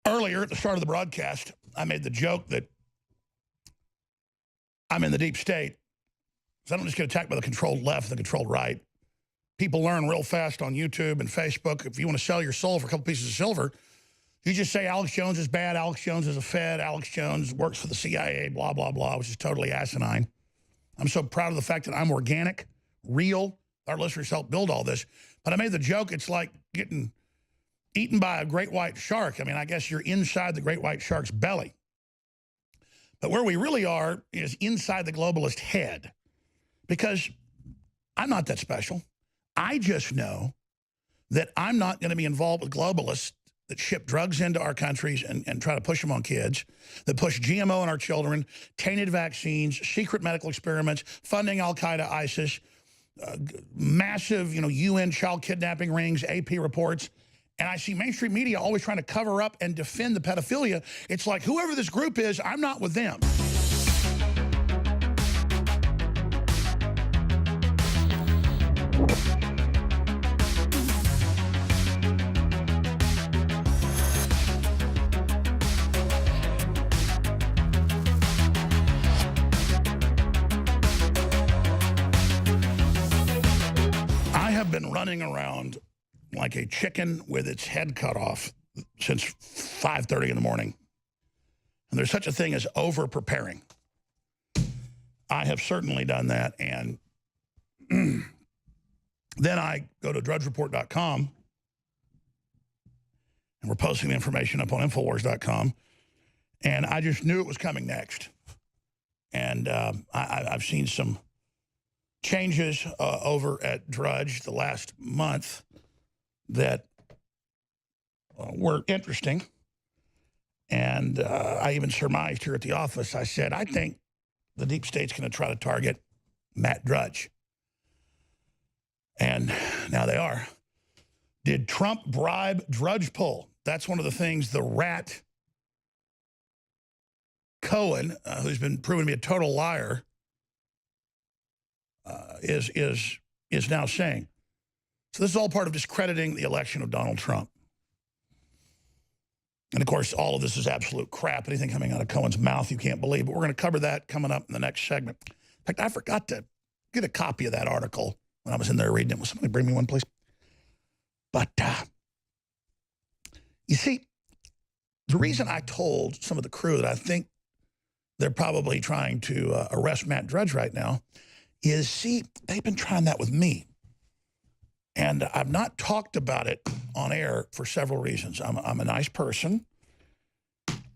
Earlier at the start of the broadcast, I made the joke that I'm in the deep state. So I don't just get attacked by the controlled left and the controlled right. People learn real fast on YouTube and Facebook. If you want to sell your soul for a couple pieces of silver, you just say Alex Jones is bad, Alex Jones is a Fed, Alex Jones works for the CIA, blah, blah, blah, which is totally asinine. I'm so proud of the fact that I'm organic, real. Our listeners helped build all this. But I made the joke, it's like getting eaten by a great white shark. I mean, I guess you're inside the great white shark's belly. But where we really are is inside the globalist head. Because I'm not that special. I just know that I'm not going to be involved with globalists that ship drugs into our countries and try to push them on kids, that push GMO on our children, tainted vaccines, secret medical experiments, funding Al-Qaeda, ISIS, massive, UN child kidnapping rings, AP reports. And I see mainstream media always trying to cover up and defend the pedophilia. It's like, whoever this group is, I'm not with them. I have been running around like a chicken with its head cut off since 5:30 in the morning. And there's such a thing as over-preparing. I have certainly done that. And then I go to drudgereport.com, and we're posting the information up on Infowars.com. And I just knew it was coming next. And I've seen some changes over at Drudge the last month that were interesting. And I even surmised here at the office, I said, I think the deep state's going to try to target Matt Drudge. And now they are. Did Trump bribe Drudge poll? That's one of the things the rat Cohen, who's been proven to be a total liar, is now saying. So this is all part of discrediting the election of Donald Trump. And, of course, all of this is absolute crap. Anything coming out of Cohen's mouth you can't believe. But we're going to cover that coming up in the next segment. In fact, I forgot to get a copy of that article when I was in there reading it. Will somebody bring me one, please? But, you see, the reason I told some of the crew that I think they're probably trying to arrest Matt Drudge right now is, see, they've been trying that with me. And I've not talked about it on air for several reasons. I'm a nice person,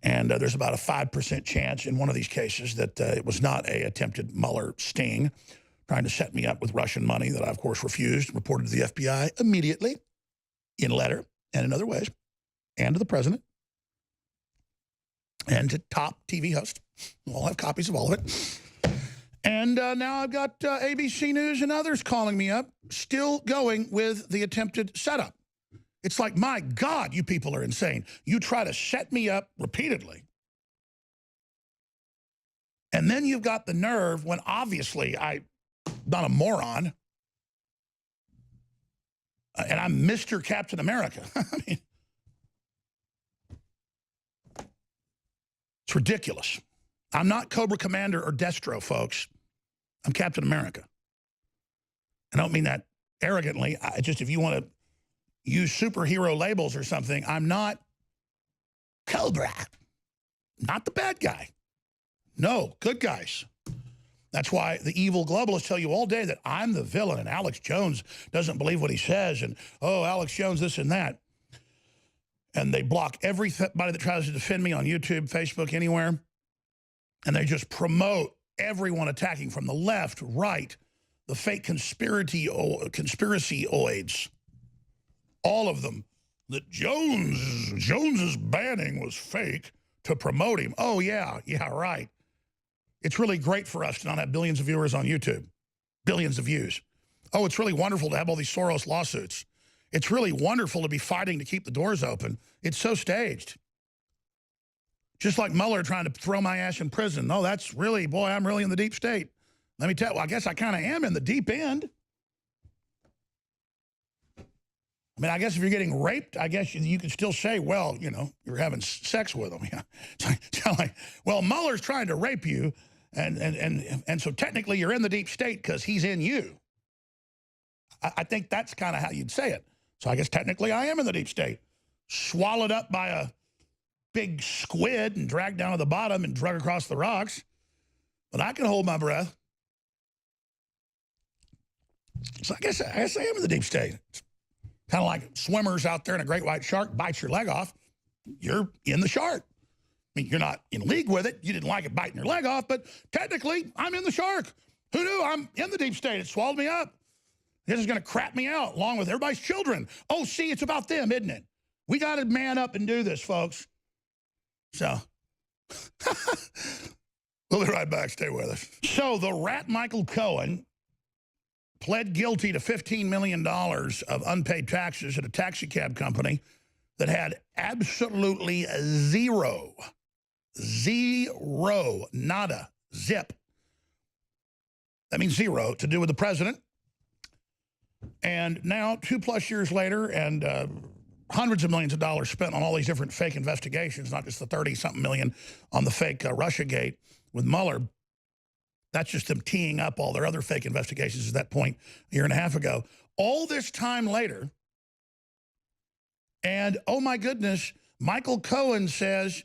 and there's about a 5% chance in one of these cases that it was not a attempted Mueller sting trying to set me up with Russian money that I, of course, refused, reported to the FBI immediately in letter and in other ways, and to the president and to top TV hosts. We'll have copies of all of it. And now I've got ABC News and others calling me up, still going with the attempted setup. It's like, my God, you people are insane. You try to set me up repeatedly. And then you've got the nerve when obviously I'm not a moron. And I'm Mr. Captain America. I mean, it's ridiculous. I'm not Cobra Commander or Destro, folks. I'm Captain America. I don't mean that arrogantly. If you want to use superhero labels or something, I'm not Cobra. Not the bad guy. No, good guys. That's why the evil globalists tell you all day that I'm the villain and Alex Jones doesn't believe what he says and, oh, Alex Jones, this and that. And they block everybody that tries to defend me on YouTube, Facebook, anywhere. And they just promote everyone attacking from the left, right, the fake conspiracyoids. All of them. That Jones's banning was fake to promote him. Oh, yeah, right. It's really great for us to not have billions of viewers on YouTube. Billions of views. Oh, it's really wonderful to have all these Soros lawsuits. It's really wonderful to be fighting to keep the doors open. It's so staged. Just like Mueller trying to throw my ass in prison. No, that's really, boy, I'm really in the deep state. Let me tell you, well, I guess I kind of am in the deep end. I mean, I guess if you're getting raped, I guess you can still say, well, you know, you're having sex with them. Yeah. It's like, well, Mueller's trying to rape you, and so technically you're in the deep state because he's in you. I think that's kind of how you'd say it. So I guess technically I am in the deep state. Swallowed up by a big squid and dragged down to the bottom and drug across the rocks. But I can hold my breath. So I guess I am in the deep state. It's kind of like swimmers out there and a great white shark bites your leg off. You're in the shark. I mean, you're not in league with it. You didn't like it biting your leg off, but technically I'm in the shark. Who knew? I'm in the deep state. It swallowed me up. This is going to crap me out along with everybody's children. Oh, see, it's about them, isn't it? We got to man up and do this, folks. So, we'll be right back. Stay with us. So, the rat Michael Cohen pled guilty to $15 million of unpaid taxes at a taxi cab company that had absolutely zero, nada, zip. That means zero to do with the president. And now, 2+ years later, and hundreds of millions of dollars spent on all these different fake investigations, not just the 30-something million on the fake Russiagate with Mueller. That's just them teeing up all their other fake investigations at that point a year and a half ago. All this time later, and oh my goodness, Michael Cohen says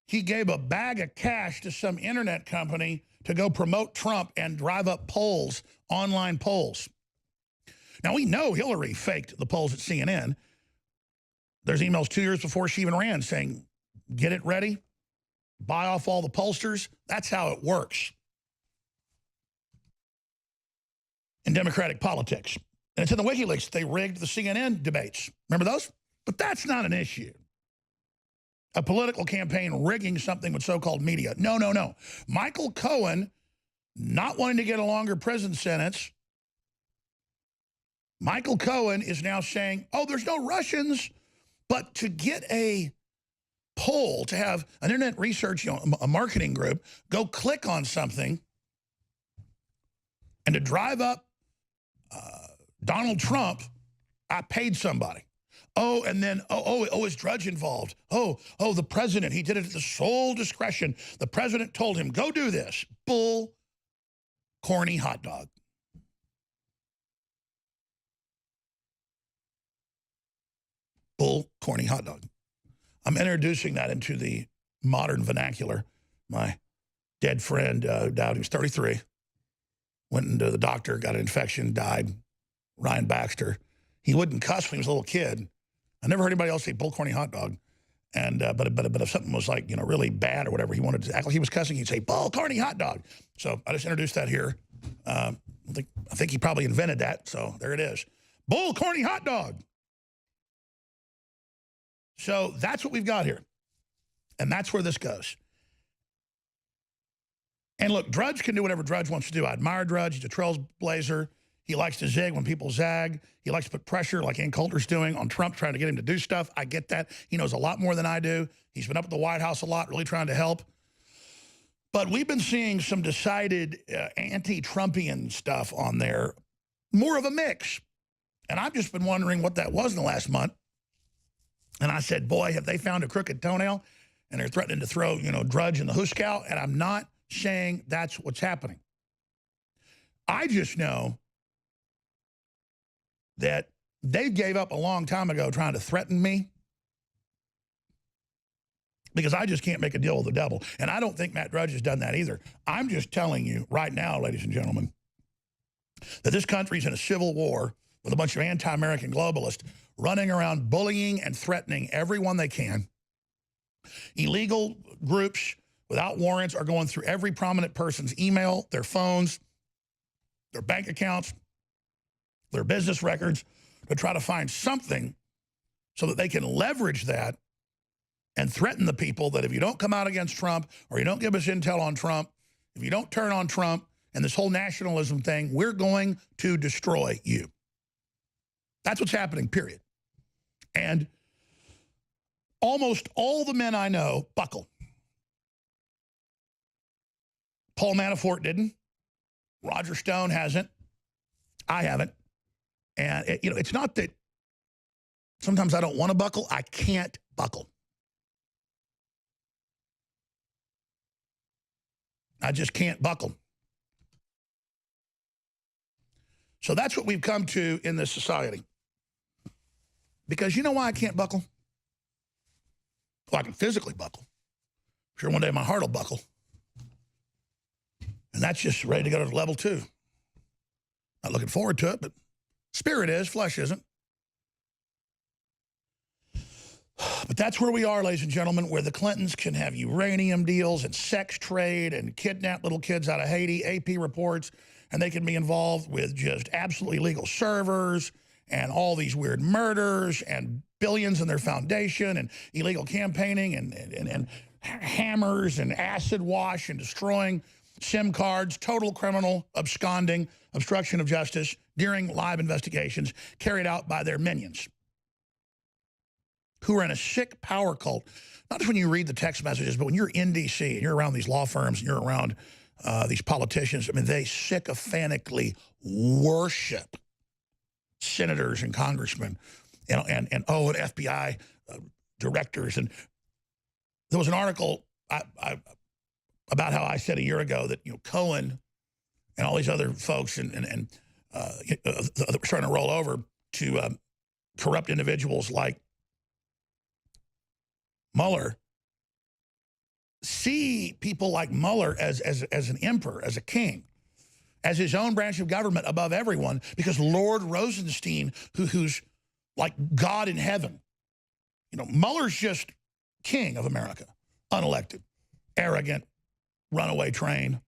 he gave a bag of cash to some internet company to go promote Trump and drive up polls, online polls. Now, we know Hillary faked the polls at CNN. There's emails 2 years before she even ran saying, get it ready, buy off all the pollsters. That's how it works in Democratic politics. And it's in the WikiLeaks. They rigged the CNN debates. Remember those? But that's not an issue. A political campaign rigging something with so-called media. No, no, no. Michael Cohen not wanting to get a longer prison sentence. Michael Cohen is now saying, oh, there's no Russians. But to get a poll, to have an internet research, a marketing group, go click on something and to drive up Donald Trump, I paid somebody. Oh, and then, is Drudge involved? Oh, the president, he did it at the sole discretion. The president told him, go do this. Bull, corny hot dog. Bull, corny hot dog. I'm introducing that into the modern vernacular. My dead friend died. He was 33. Went into the doctor, got an infection, died. Ryan Baxter. He wouldn't cuss when he was a little kid. I never heard anybody else say bull, corny hot dog. And but if something was like, really bad or whatever, he wanted to act like he was cussing, he'd say bull, corny hot dog. So I just introduced that here. I think he probably invented that. So there it is. Bull, corny hot dog. So that's what we've got here. And that's where this goes. And look, Drudge can do whatever Drudge wants to do. I admire Drudge. He's a trailblazer. He likes to zig when people zag. He likes to put pressure like Ann Coulter's doing on Trump, trying to get him to do stuff. I get that. He knows a lot more than I do. He's been up at the White House a lot, really trying to help. But we've been seeing some decided anti-Trumpian stuff on there, more of a mix. And I've just been wondering what that was in the last month. And I said, boy, have they found a crooked toenail? And they're threatening to throw, Drudge in the hoosegow. And I'm not saying that's what's happening. I just know that they gave up a long time ago trying to threaten me because I just can't make a deal with the devil. And I don't think Matt Drudge has done that either. I'm just telling you right now, ladies and gentlemen, that this country's in a civil war with a bunch of anti-American globalists running around bullying and threatening everyone they can. Illegal groups without warrants are going through every prominent person's email, their phones, their bank accounts, their business records to try to find something so that they can leverage that and threaten the people that if you don't come out against Trump or you don't give us intel on Trump, if you don't turn on Trump and this whole nationalism thing, we're going to destroy you. That's what's happening, period. And almost all the men I know buckle. Paul Manafort didn't. Roger Stone hasn't. I haven't. And, it's not that sometimes I don't want to buckle. I can't buckle. I just can't buckle. So that's what we've come to in this society. Because you know why I can't buckle? Well, I can physically buckle. I'm sure one day my heart will buckle. And that's just ready to go to level 2. Not looking forward to it, but spirit is, flesh isn't. But that's where we are, ladies and gentlemen, where the Clintons can have uranium deals and sex trade and kidnap little kids out of Haiti, AP reports, and they can be involved with just absolutely illegal servers and all these weird murders and billions in their foundation and illegal campaigning and hammers and acid wash and destroying SIM cards, total criminal absconding, obstruction of justice during live investigations carried out by their minions who are in a sick power cult. Not just when you read the text messages, but when you're in D.C. and you're around these law firms and you're around these politicians, I mean, they sycophantically worship senators and congressmen and FBI directors. And there was an article about how I said a year ago that, Cohen and all these other folks that were starting to roll over to corrupt individuals like Mueller, see people like Mueller as an emperor, as a king, as his own branch of government above everyone, because Lord Rosenstein, who's like God in heaven, Mueller's just king of America, unelected, arrogant, runaway train,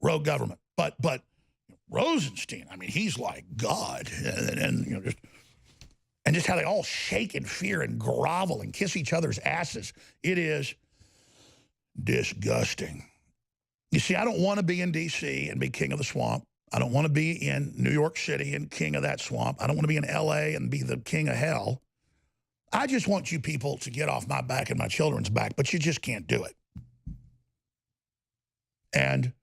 rogue government. But Rosenstein, I mean, he's like God, and just how they all shake in fear and grovel and kiss each other's asses. It is disgusting. You see, I don't want to be in D.C. and be king of the swamp. I don't want to be in New York City and king of that swamp. I don't want to be in L.A. and be the king of hell. I just want you people to get off my back and my children's back, but you just can't do it. And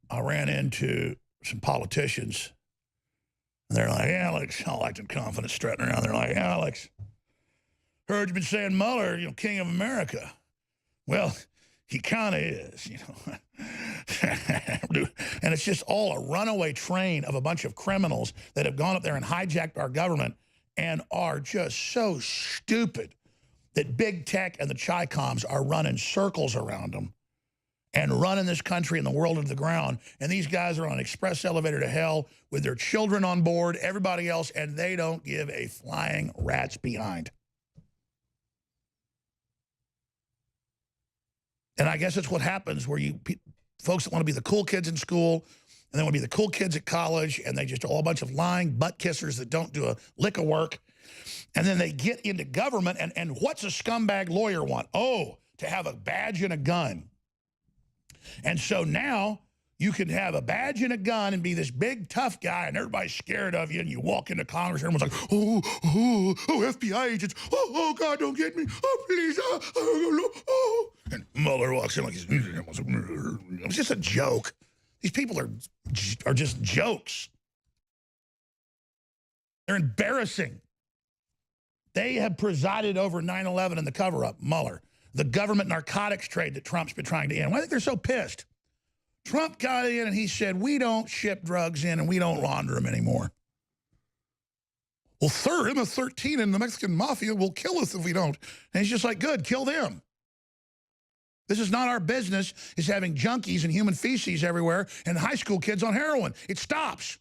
I ran into some politicians, and they're like, Alex, all acting confident, strutting around. They're like, Alex, heard you've been saying Mueller, king of America. Well, he kind of is, And it's just all a runaway train of a bunch of criminals that have gone up there and hijacked our government and are just so stupid that big tech and the Chi-Coms are running circles around them and running this country and the world into the ground. And these guys are on an express elevator to hell with their children on board, everybody else, and they don't give a flying rat's behind. And I guess it's what happens where folks that want to be the cool kids in school and they want to be the cool kids at college, and they just all a bunch of lying butt kissers that don't do a lick of work. And then they get into government, and what's a scumbag lawyer want? Oh, to have a badge and a gun. And so now you can have a badge and a gun and be this big, tough guy, and everybody's scared of you, and you walk into Congress, and everyone's like, oh, FBI agents, oh, God, don't get me, oh, please, oh. And Mueller walks in like it's just a joke. These people are just jokes. They're embarrassing. They have presided over 9/11 and the cover-up, Mueller. The government narcotics trade that Trump's been trying to end. Why do you think they're so pissed? Trump got in and he said, we don't ship drugs in and we don't launder them anymore. Well, MS-13 and the Mexican mafia will kill us if we don't. And he's just like, good, kill them. This is not our business, is having junkies and human feces everywhere and high school kids on heroin. It stops.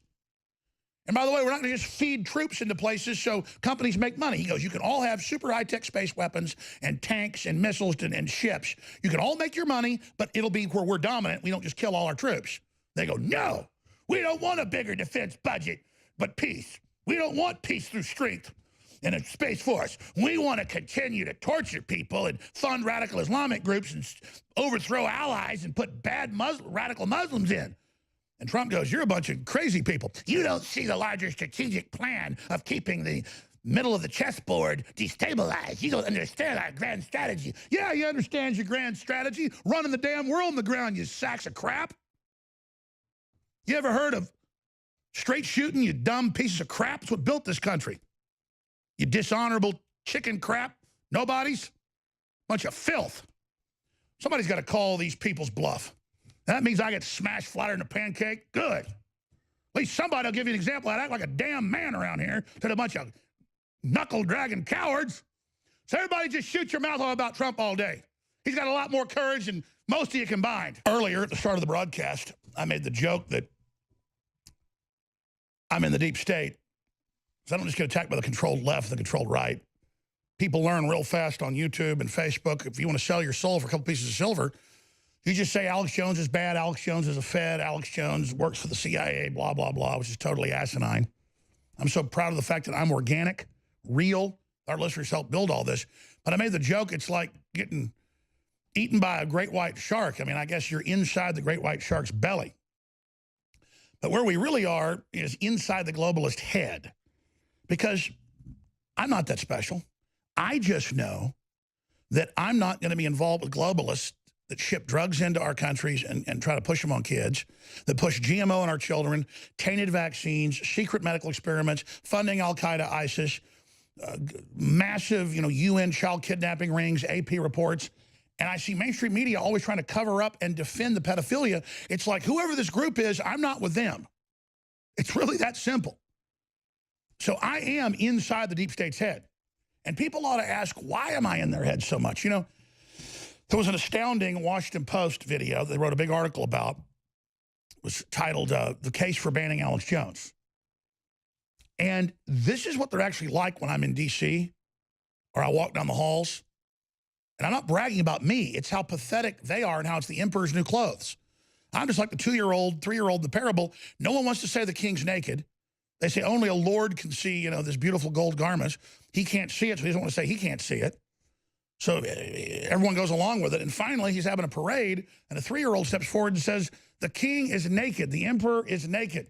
And by the way, we're not going to just feed troops into places so companies make money. He goes, you can all have super high-tech space weapons and tanks and missiles and ships. You can all make your money, but it'll be where we're dominant. We don't just kill all our troops. They go, no, we don't want a bigger defense budget, but peace. We don't want peace through strength and a space force. We want to continue to torture people and fund radical Islamic groups and overthrow allies and put bad radical Muslims in. And Trump goes, you're a bunch of crazy people. You don't see the larger strategic plan of keeping the middle of the chessboard, destabilized. You don't understand our grand strategy. Yeah, you understand your grand strategy. Running the damn world in the ground, you sacks of crap. You ever heard of straight shooting, you dumb pieces of crap? It's what built this country. You dishonorable chicken crap. Nobodies. Bunch of filth. Somebody's got to call these people's bluff. That means I get smashed flatter than a pancake. Good. At least somebody will give you an example. I'd act like a damn man around here to a bunch of knuckle-dragging cowards. So everybody just shoot your mouth off about Trump all day. He's got a lot more courage than most of you combined. Earlier, at the start of the broadcast, I made the joke that I'm in the deep state, so I don't just get attacked by the controlled left, the controlled right. People learn real fast on YouTube and Facebook. If you want to sell your soul for a couple pieces of silver, you just say Alex Jones is bad, Alex Jones is a Fed, Alex Jones works for the CIA, blah, blah, blah, which is totally asinine. I'm so proud of the fact that I'm organic, real. Our listeners helped build all this. But I made the joke, it's like getting eaten by a great white shark. I mean, I guess you're inside the great white shark's belly. But where we really are is inside the globalist head. Because I'm not that special. I just know that I'm not going to be involved with globalists that ship drugs into our countries and try to push them on kids, that push GMO on our children, tainted vaccines, secret medical experiments, funding Al-Qaeda, ISIS, massive, UN child kidnapping rings, AP reports. And I see mainstream media always trying to cover up and defend the pedophilia. It's like, whoever this group is, I'm not with them. It's really that simple. So I am inside the deep state's head. And people ought to ask, why am I in their head so much? There was an astounding Washington Post video they wrote a big article about. It was titled, The Case for Banning Alex Jones. And this is what they're actually like when I'm in D.C. or I walk down the halls. And I'm not bragging about me. It's how pathetic they are and how it's the emperor's new clothes. I'm just like the 2-year-old, 3-year-old in the parable. No one wants to say the king's naked. They say only a lord can see, this beautiful gold garments. He can't see it, so he doesn't want to say he can't see it. So everyone goes along with it. And finally, he's having a parade, and a 3-year-old steps forward and says, the king is naked. The emperor is naked.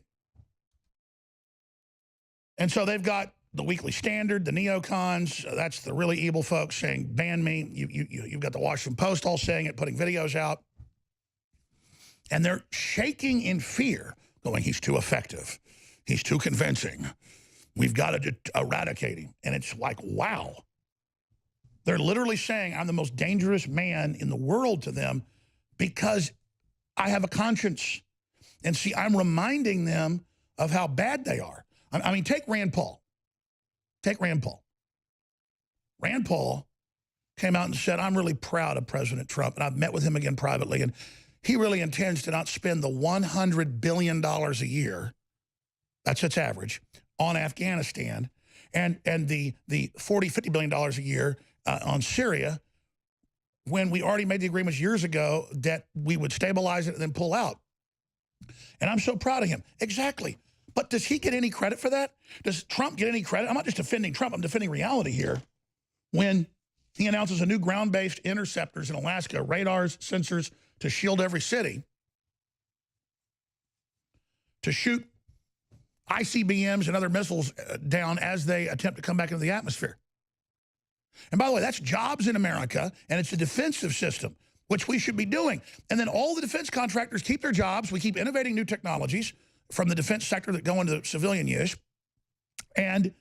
And so they've got the Weekly Standard, the neocons, that's the really evil folks saying, ban me. You've got the Washington Post all saying it, putting videos out. And they're shaking in fear, going, he's too effective. He's too convincing. We've got to eradicate him. And it's like, wow. They're literally saying I'm the most dangerous man in the world to them because I have a conscience. And see, I'm reminding them of how bad they are. I mean, take Rand Paul. Take Rand Paul. Rand Paul came out and said, I'm really proud of President Trump, and I've met with him again privately, and he really intends to not spend the $100 billion a year, that's its average, on Afghanistan, and the $40, $50 billion a year on Syria, when we already made the agreements years ago that we would stabilize it and then pull out. And I'm so proud of him. Exactly. But does he get any credit for that? Does Trump get any credit? I'm not just defending Trump, I'm defending reality here. When he announces a new ground-based interceptors in Alaska, radars, sensors to shield every city, to shoot ICBMs and other missiles down as they attempt to come back into the atmosphere. And by the way, that's jobs in America, and it's a defensive system, which we should be doing. And then all the defense contractors keep their jobs. We keep innovating new technologies from the defense sector that go into civilian use. And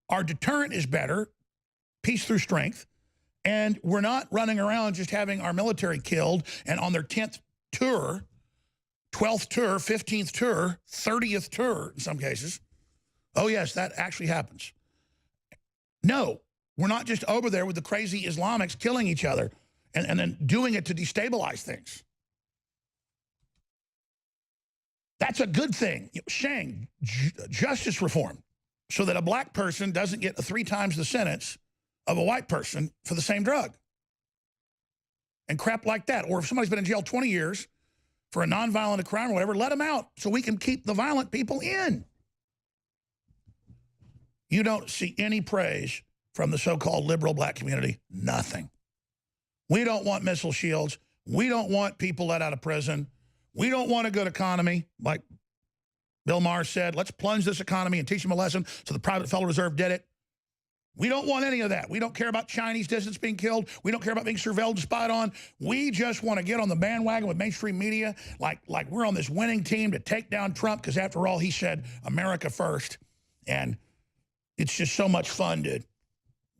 our deterrent is better, peace through strength. And we're not running around just having our military killed and on their 10th tour, 12th tour, 15th tour, 30th tour in some cases. Oh, yes, that actually happens. No, we're not just over there with the crazy Islamics killing each other and then doing it to destabilize things. That's a good thing. Shang, justice reform, so that a black person doesn't get 3 times the sentence of a white person for the same drug. And crap like that. Or if somebody's been in jail 20 years for a nonviolent crime or whatever, let them out so we can keep the violent people in. You don't see any praise from the so-called liberal black community. Nothing. We don't want missile shields. We don't want people let out of prison. We don't want a good economy, like Bill Maher said. Let's plunge this economy and teach them a lesson. So the private Federal Reserve did it. We don't want any of that. We don't care about Chinese dissidents being killed. We don't care about being surveilled and spied on. We just want to get on the bandwagon with mainstream media like we're on this winning team to take down Trump because, after all, he said America first. And it's just so much fun to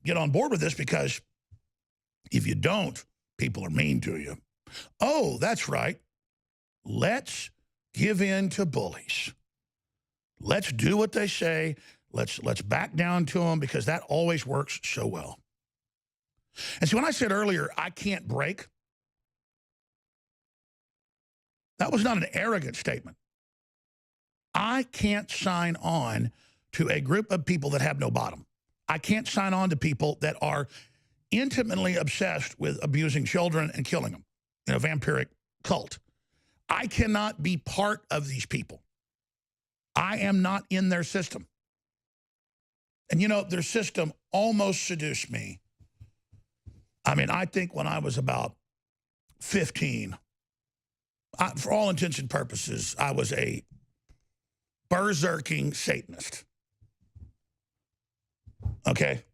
get on board with this because if you don't, people are mean to you. Oh, that's right. Let's give in to bullies. Let's do what they say. Let's back down to them because that always works so well. And so when I said earlier, I can't break, that was not an arrogant statement. I can't sign on to a group of people that have no bottom. I can't sign on to people that are intimately obsessed with abusing children and killing them in a vampiric cult. I cannot be part of these people. I am not in their system. And, you know, their system almost seduced me. I mean, I think when I was about 15, for all intents and purposes, I was a berserking Satanist. Okay?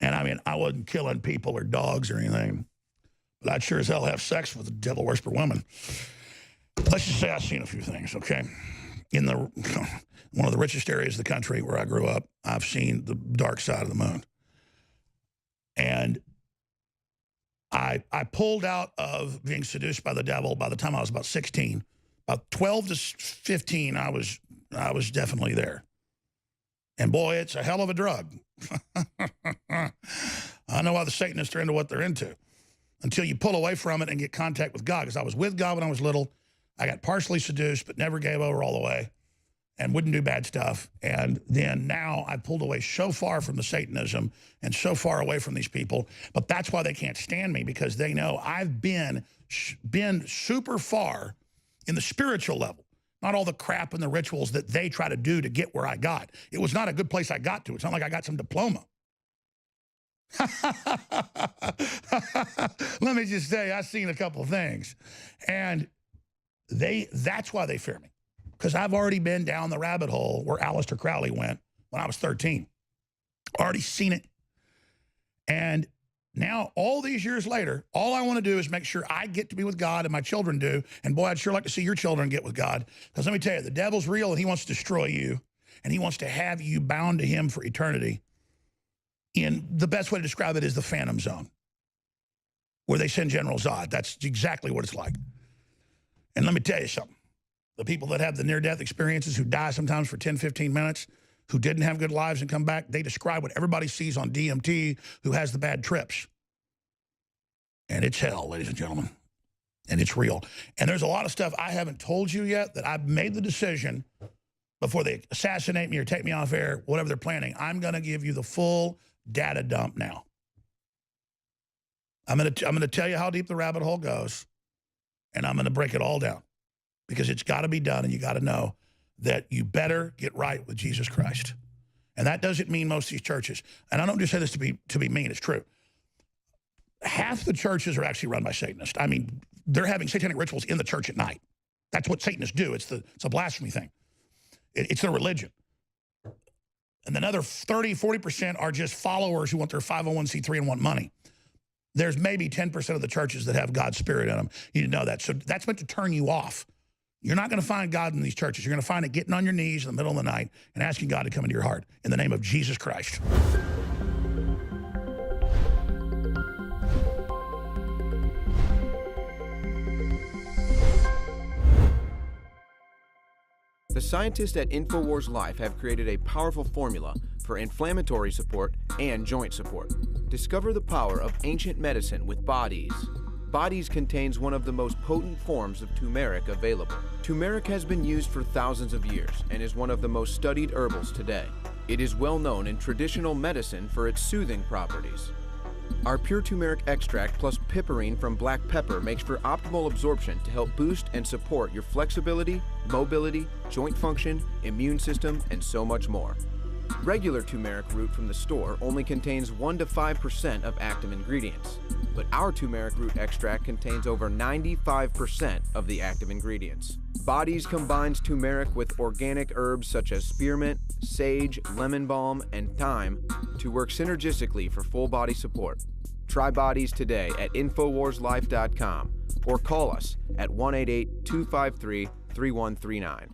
And, I mean, I wasn't killing people or dogs or anything. But I'd sure as hell have sex with a devil worshiper woman. Let's just say I've seen a few things, okay? In one of the richest areas of the country where I grew up, I've seen the dark side of the moon. And I pulled out of being seduced by the devil by the time I was about 16. About 12 to 15, I was definitely there. And boy, it's a hell of a drug. I know why the Satanists are into what they're into. Until you pull away from it and get contact with God. Because I was with God when I was little. I got partially seduced, but never gave over all the way and wouldn't do bad stuff. And then now I pulled away so far from the Satanism and so far away from these people. But that's why they can't stand me, because they know I've been super far in the spiritual level. Not all the crap and the rituals that they try to do to get where I got. It was not a good place I got to. It's not like I got some diploma. Let me just say, I've seen a couple of things. And that's why they fear me. Because I've already been down the rabbit hole where Aleister Crowley went when I was 13. Already seen it. And now, all these years later, all I want to do is make sure I get to be with God and my children do. And boy, I'd sure like to see your children get with God. Because let me tell you, the devil's real and he wants to destroy you. And he wants to have you bound to him for eternity. In the best way to describe it is the Phantom Zone, where they send General Zod. That's exactly what it's like. And let me tell you something. The people that have the near-death experiences who die sometimes for 10, 15 minutes, who didn't have good lives and come back, they describe what everybody sees on DMT who has the bad trips. And it's hell, ladies and gentlemen. And it's real. And there's a lot of stuff I haven't told you yet that I've made the decision before they assassinate me or take me off air, whatever they're planning. I'm going to give you the full data dump now. I'm going to tell you how deep the rabbit hole goes, and I'm going to break it all down because it's got to be done, and you got to know that you better get right with Jesus Christ. And that doesn't mean most of these churches. And I don't just say this to be mean. It's true. Half the churches are actually run by Satanists. I mean, they're having satanic rituals in the church at night. That's what Satanists do. It's a blasphemy thing. It's their religion. And another 30, 40% are just followers who want their 501c3 and want money. There's maybe 10% of the churches that have God's Spirit in them. You need to know that. So that's meant to turn you off. You're not going to find God in these churches. You're going to find it getting on your knees in the middle of the night and asking God to come into your heart in the name of Jesus Christ. The scientists at InfoWars Life have created a powerful formula for inflammatory support and joint support. Discover the power of ancient medicine with Bodies. Bodies contains one of the most potent forms of turmeric available. Turmeric has been used for thousands of years and is one of the most studied herbals today. It is well known in traditional medicine for its soothing properties. Our pure turmeric extract plus piperine from black pepper makes for optimal absorption to help boost and support your flexibility, mobility, joint function, immune system, and so much more. Regular turmeric root from the store only contains 1 to 5% of active ingredients, but our turmeric root extract contains over 95% of the active ingredients. Bodies combines turmeric with organic herbs such as spearmint, sage, lemon balm, and thyme to work synergistically for full body support. Try Bodies today at InfoWarsLife.com or call us at 188-253-3139.